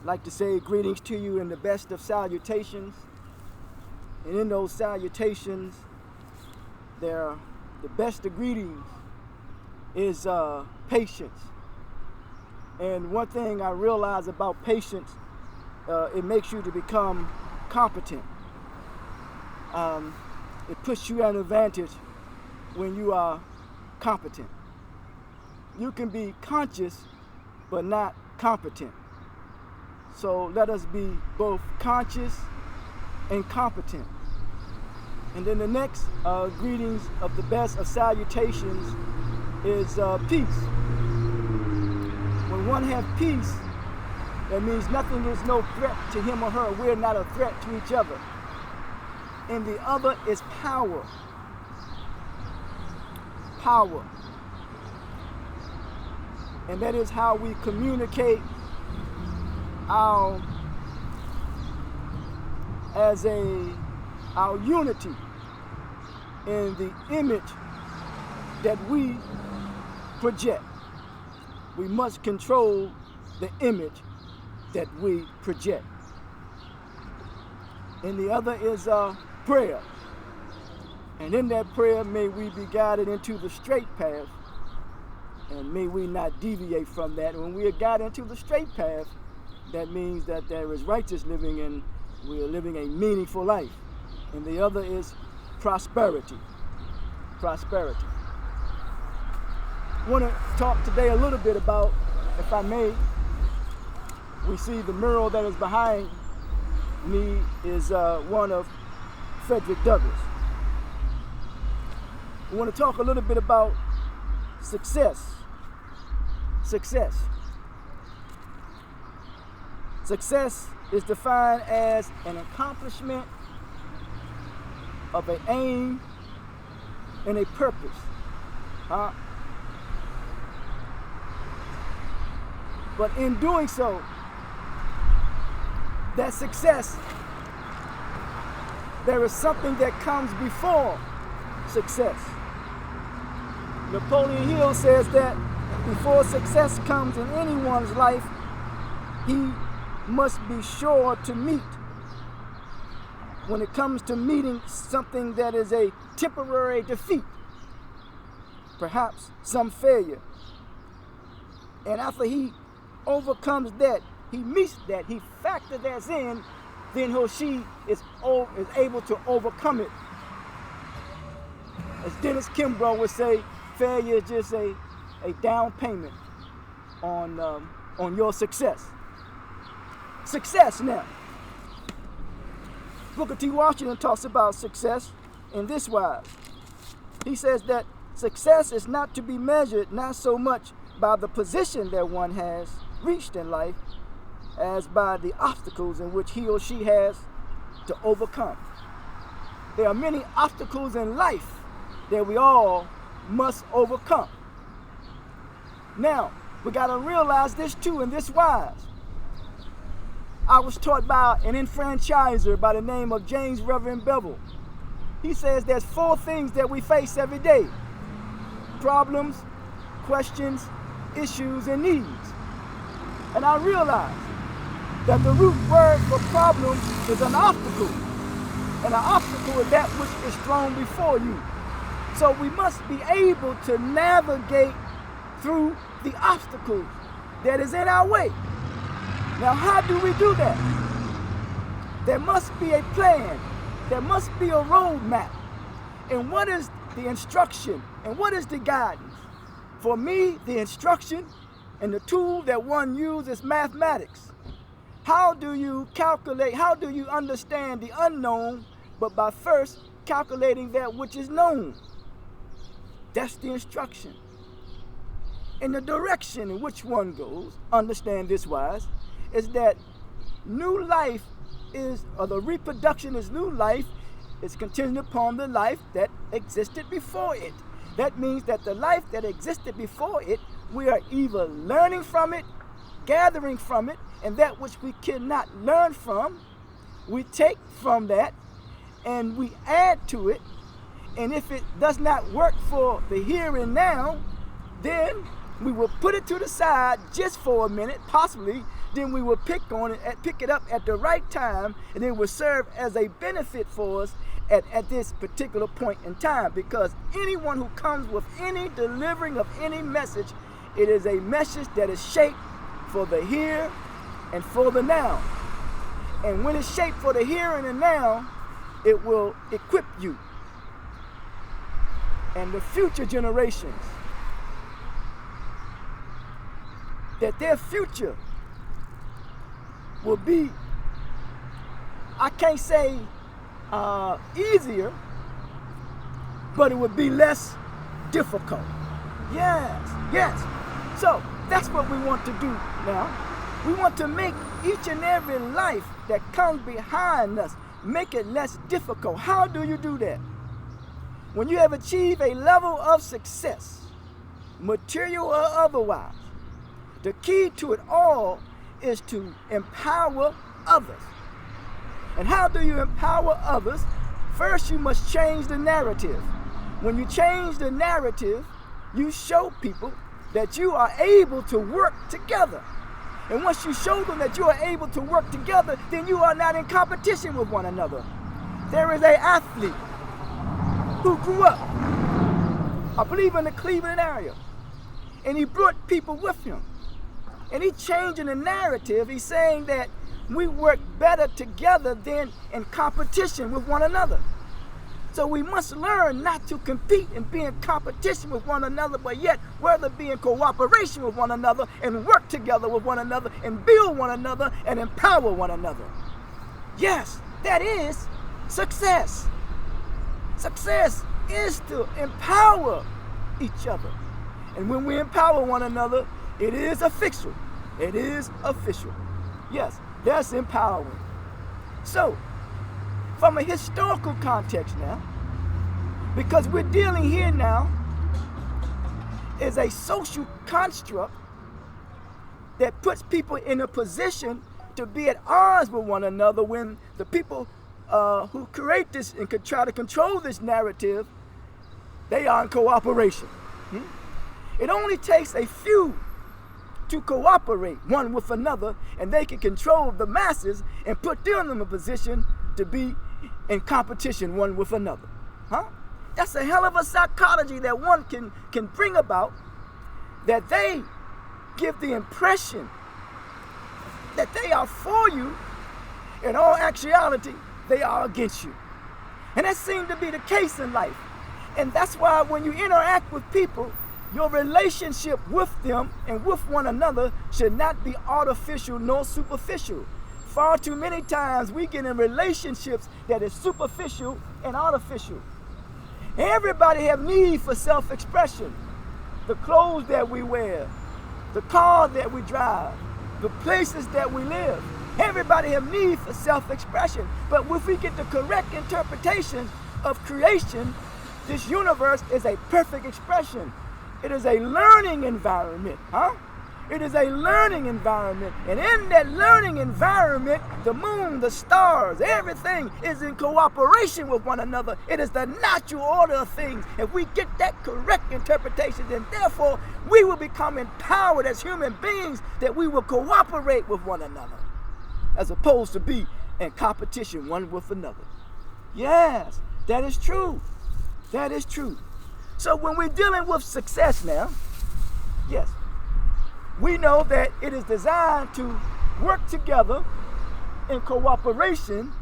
like to say greetings to you in the best of salutations. And in those salutations, the best of greetings is patience. And one thing I realize about patience, it makes you to become competent. It puts you at an advantage when you are competent. You can be conscious, but not competent. So let us be both conscious and competent. And then the next greetings of the best of salutations is peace. When one has peace, that means nothing is no threat to him or her. We're not a threat to each other. And the other is power. Power. And that is how we communicate our unity in the image that we project. We must control the image that we project. And the other is prayer. And in that prayer, may we be guided into the straight path, and may we not deviate from that. When we are guided into the straight path, that means that there is righteous living and we are living a meaningful life. And the other is prosperity. Prosperity. I want to talk today a little bit about, if I may, we see the mural that is behind me is one of Frederick Douglass. We want to talk a little bit about success. Success. Success is defined as an accomplishment of an aim and a purpose. But in doing so, that success, there is something that comes before success. Napoleon Hill says that before success comes in anyone's life, he must be sure to meet. When it comes to meeting something that is a temporary defeat, perhaps some failure. And after he overcomes that, he meets that, he factors that in, then he or she is able to overcome it. As Dennis Kimbrough would say, failure is just a down payment on your success. Success now. Booker T. Washington talks about success in this wise. He says that success is not to be measured not so much by the position that one has reached in life as by the obstacles in which he or she has to overcome. There are many obstacles in life that we all must overcome. Now, we got to realize this too in this wise. I was taught by an enfranchiser by the name of James Reverend Bevel. He says there's 4 things that we face every day: problems, questions, issues, and needs. And I realized that the root word for problem is an obstacle. And an obstacle is that which is thrown before you. So we must be able to navigate through the obstacles that is in our way. Now, how do we do that? There must be a plan. There must be a roadmap. And what is the instruction? And what is the guidance? For me, the instruction and the tool that one uses is mathematics. How do you calculate? How do you understand the unknown, but by first calculating that which is known? That's the instruction. And the direction in which one goes, understand this wise, is that new life is, or the reproduction is new life, is contingent upon the life that existed before it. That means that the life that existed before it, we are either learning from it, gathering from it, and that which we cannot learn from, we take from that and we add to it. And if it does not work for the here and now, Then we will put it to the side just for a minute, possibly. Then we will pick it up at the right time, and it will serve as a benefit for us at this particular point in time. Because anyone who comes with any delivering of any message, it is a message that is shaped for the here and for the now. And when it's shaped for the here and the now, it will equip you and the future generations that their future will be, I can't say easier, but it would be less difficult. Yes. So that's what we want to do now. We want to make each and every life that comes behind us, make it less difficult. How do you do that? When you have achieved a level of success, material or otherwise, the key to it all is to empower others. And how do you empower others? First, you must change the narrative. When you change the narrative, you show people that you are able to work together. And once you show them that you are able to work together, then you are not in competition with one another. There is an athlete who grew up, I believe, in the Cleveland area, and he brought people with him. And he's changing the narrative. He's saying that we work better together than in competition with one another. So we must learn not to compete and be in competition with one another, but yet rather be in cooperation with one another and work together with one another and build one another and empower one another. Yes, that is success. Success is to empower each other. And when we empower one another, it is official. It is official. Yes, that's empowering. So, from a historical context now, because we're dealing here now is a social construct that puts people in a position to be at odds with one another when the people who create this and could try to control this narrative, they are in cooperation. It only takes a few to cooperate one with another, and they can control the masses and put them in a position to be in competition one with another. That's a hell of a psychology that one can bring about, that they give the impression that they are for you. In all actuality, they are against you. And that seems to be the case in life. And that's why when you interact with people, your relationship with them and with one another should not be artificial nor superficial. Far too many times we get in relationships that is superficial and artificial. Everybody have need for self-expression. The clothes that we wear, the car that we drive, the places that we live. Everybody have need for self-expression. But if we get the correct interpretation of creation, this universe is a perfect expression. It is a learning environment, It is a learning environment. And in that learning environment, the moon, the stars, everything is in cooperation with one another. It is the natural order of things. If we get that correct interpretation, then therefore we will become empowered as human beings, that we will cooperate with one another, as opposed to be in competition one with another. Yes, that is true. That is true. So when we're dealing with success now, yes, we know that it is designed to work together in cooperation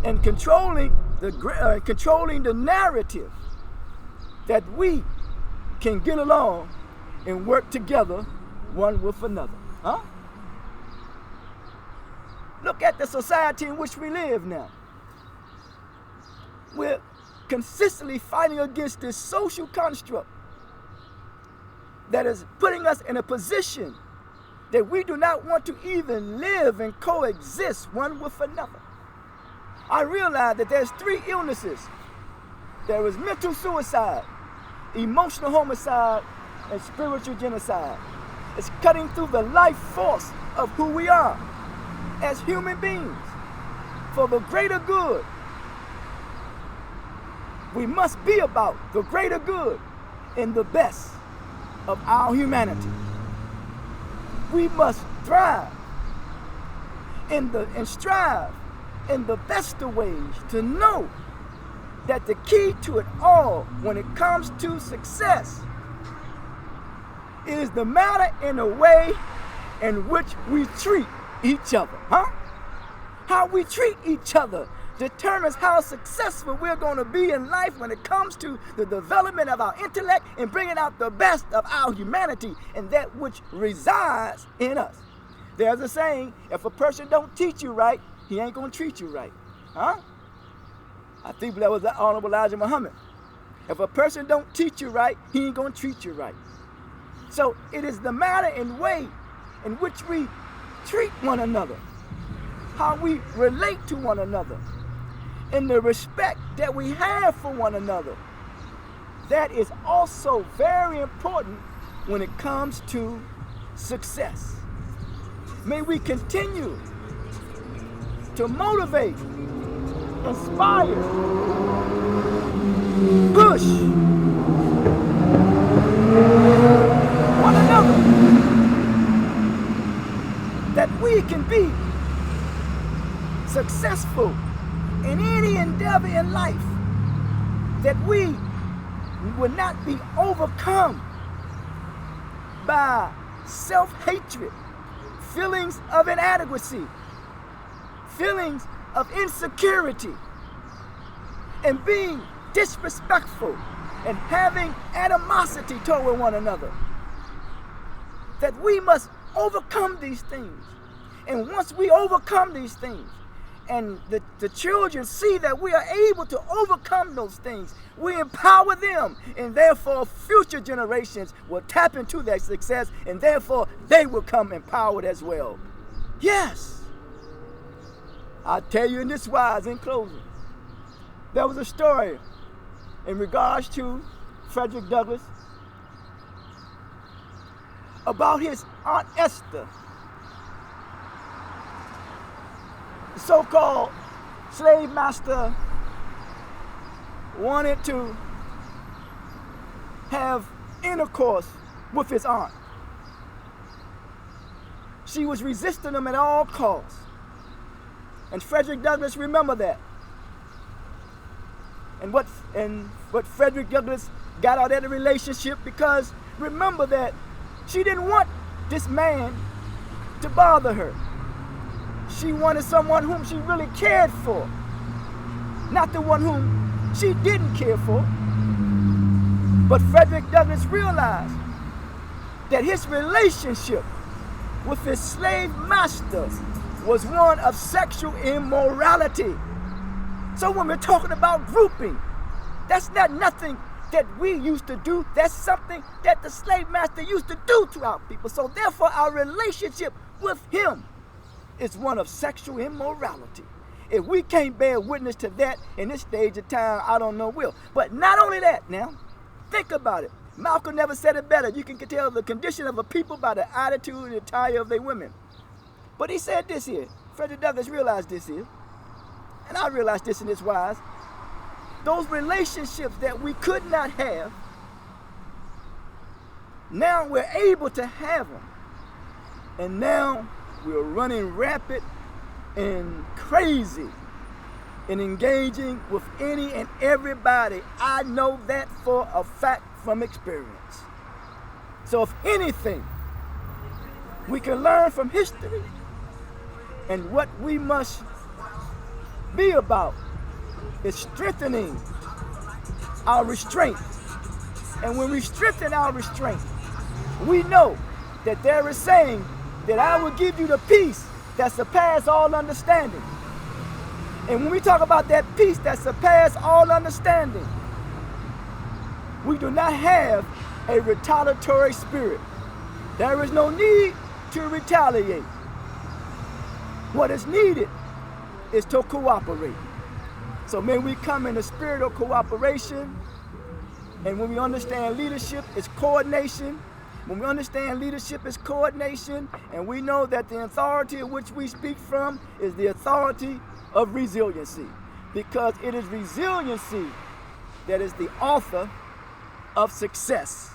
and controlling the narrative, that we can get along and work together one with another. Look at the society in which we live now. We're consistently fighting against this social construct that is putting us in a position that we do not want to even live and coexist one with another. I realize that there's 3 illnesses. There is mental suicide, emotional homicide, and spiritual genocide. It's cutting through the life force of who we are as human beings for the greater good. We must be about the greater good and the best. of our humanity. We must thrive and strive in the best of ways to know that the key to it all when it comes to success is the matter in the way in which we treat each other. How we treat each other determines how successful we're going to be in life when it comes to the development of our intellect and bringing out the best of our humanity and that which resides in us. There's a saying, if a person don't teach you right, he ain't going to treat you right. I think that was the Honorable Elijah Muhammad. If a person don't teach you right, he ain't going to treat you right. So it is the matter and way in which we treat one another, how we relate to one another, and the respect that we have for one another. That is also very important when it comes to success. May we continue to motivate, inspire, push one another, that we can be successful in any endeavor in life, that we will not be overcome by self-hatred, feelings of inadequacy, feelings of insecurity, and being disrespectful and having animosity toward one another. That we must overcome these things. And once we overcome these things, and the children see that we are able to overcome those things, we empower them, and therefore future generations will tap into that success, and therefore they will come empowered as well. Yes. I'll tell you in this wise in closing. There was a story in regards to Frederick Douglass about his Aunt Esther, the so-called slave master wanted to have intercourse with his aunt. She was resisting him at all costs. And Frederick Douglass remembered that. And what Frederick Douglass got out of the relationship, because remember that she didn't want this man to bother her. She wanted someone whom she really cared for, not the one whom she didn't care for. But Frederick Douglass realized that his relationship with his slave master was one of sexual immorality. So when we're talking about grouping, that's not nothing that we used to do. That's something that the slave master used to do to our people. So therefore our relationship with him is one of sexual immorality. If we can't bear witness to that in this stage of time, I don't know will. But not only that now, think about it. Malcolm never said it better. You can tell the condition of a people by the attitude and attire of their women. But he said this here. Frederick Douglass realized this here. And I realized this in this wise. Those relationships that we could not have, now we're able to have them. And now we're running rapid and crazy in engaging with any and everybody. I know that for a fact from experience. So if anything, we can learn from history, and what we must be about is strengthening our restraint. And when we strengthen our restraint, we know that there is saying that I will give you the peace that surpasses all understanding. And when we talk about that peace that surpasses all understanding, we do not have a retaliatory spirit. There is no need to retaliate. What is needed is to cooperate. So may we come in the spirit of cooperation, and when we understand leadership is coordination, when we understand leadership is coordination, and we know that the authority of which we speak from is the authority of resiliency, because it is resiliency that is the author of success.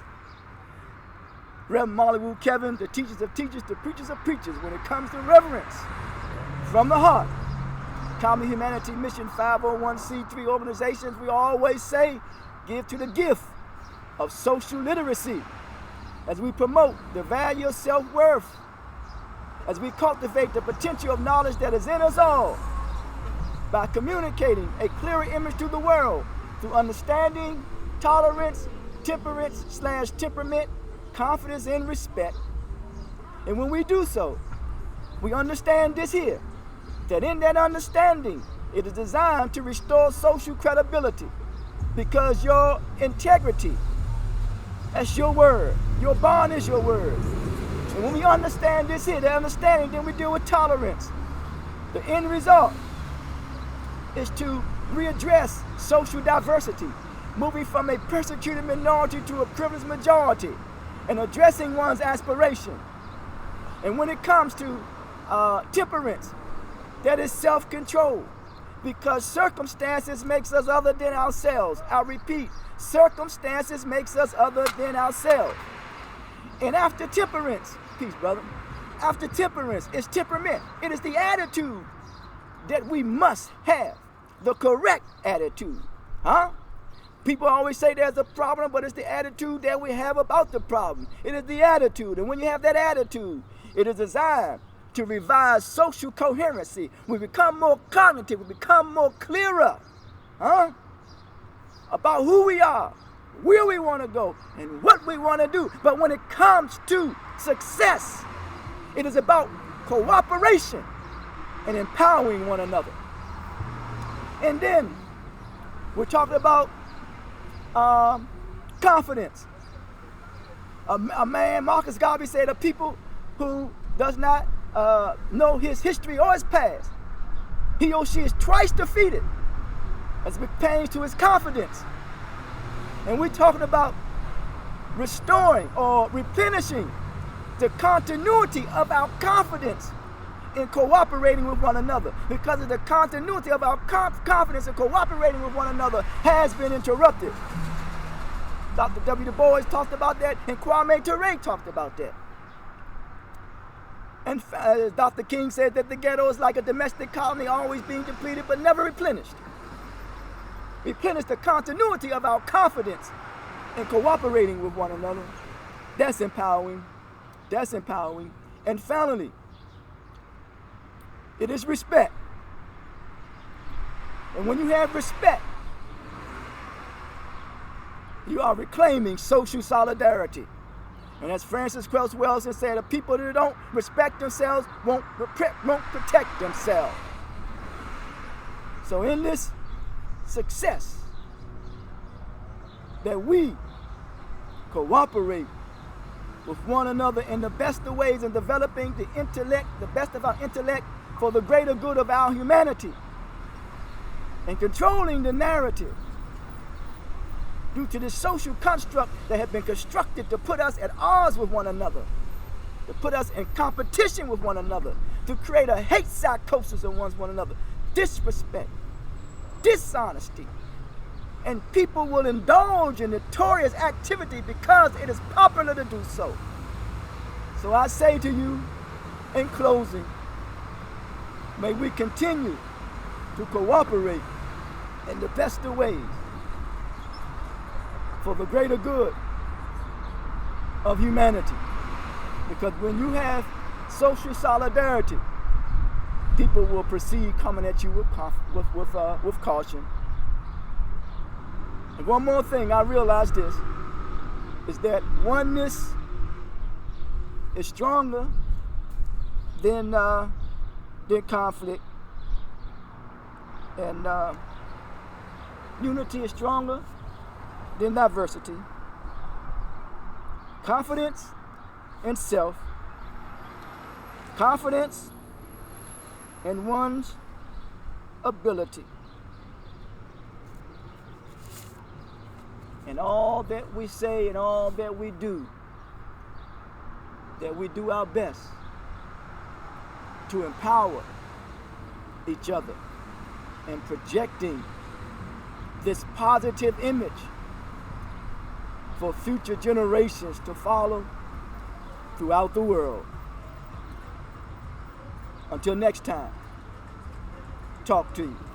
Reverend Mollywood Kevin, the teachers of teachers, the preachers of preachers, when it comes to reverence from the heart. Common Humanity Mission 501c3 organizations, we always say, give to the gift of social literacy as we promote the value of self-worth, as we cultivate the potential of knowledge that is in us all by communicating a clearer image to the world through understanding, tolerance, temperance/temperament, confidence, and respect. And when we do so, we understand this here, that in that understanding, it is designed to restore social credibility, because your integrity, that's your word. Your bond is your word. And when we understand this here, that understanding, then we deal with tolerance. The end result is to readdress social diversity, moving from a persecuted minority to a privileged majority, and addressing one's aspiration. And when it comes to temperance, that is self-control, because circumstances makes us other than ourselves. I repeat, circumstances makes us other than ourselves. And after temperance, peace, brother, after temperance is temperament. It is the attitude that we must have, the correct attitude. People always say there's a problem, but it's the attitude that we have about the problem. It is the attitude, and when you have that attitude, it is designed to revise social coherency. We become more cognitive, we become more clearer about who we are, where we want to go, and what we want to do. But when it comes to success, it is about cooperation and empowering one another. And then we're talking about confidence. A man, Marcus Garvey, said, a people who does not know his history or his past, he or she is twice defeated as it pertains to his confidence. And we're talking about restoring or replenishing the continuity of our confidence in cooperating with one another, because of the continuity of our confidence in cooperating with one another has been interrupted. Dr. W. Du Bois talked about that, and Kwame Ture talked about that. And Dr. King said that the ghetto is like a domestic colony, always being depleted but never replenished. Replenish the continuity of our confidence in cooperating with one another. That's empowering. That's empowering. And finally, it is respect. And when you have respect, you are reclaiming social solidarity. And as Francis Krauss Wellson said, the people that don't respect themselves won't protect themselves. So in this success, that we cooperate with one another in the best of ways, in developing the intellect, the best of our intellect, for the greater good of our humanity, and controlling the narrative due to this social construct that has been constructed to put us at odds with one another, to put us in competition with one another, to create a hate psychosis amongst one another, disrespect, dishonesty. And people will indulge in notorious activity because it is popular to do so. So I say to you, in closing, may we continue to cooperate in the best of ways for the greater good of humanity. Because when you have social solidarity, people will proceed coming at you with caution. And one more thing, I realize this, is that oneness is stronger than conflict, and unity is stronger than diversity. Confidence in self, confidence in one's ability, and all that we say and all that we do our best to empower each other and projecting this positive image for future generations to follow throughout the world. Until next time, talk to you.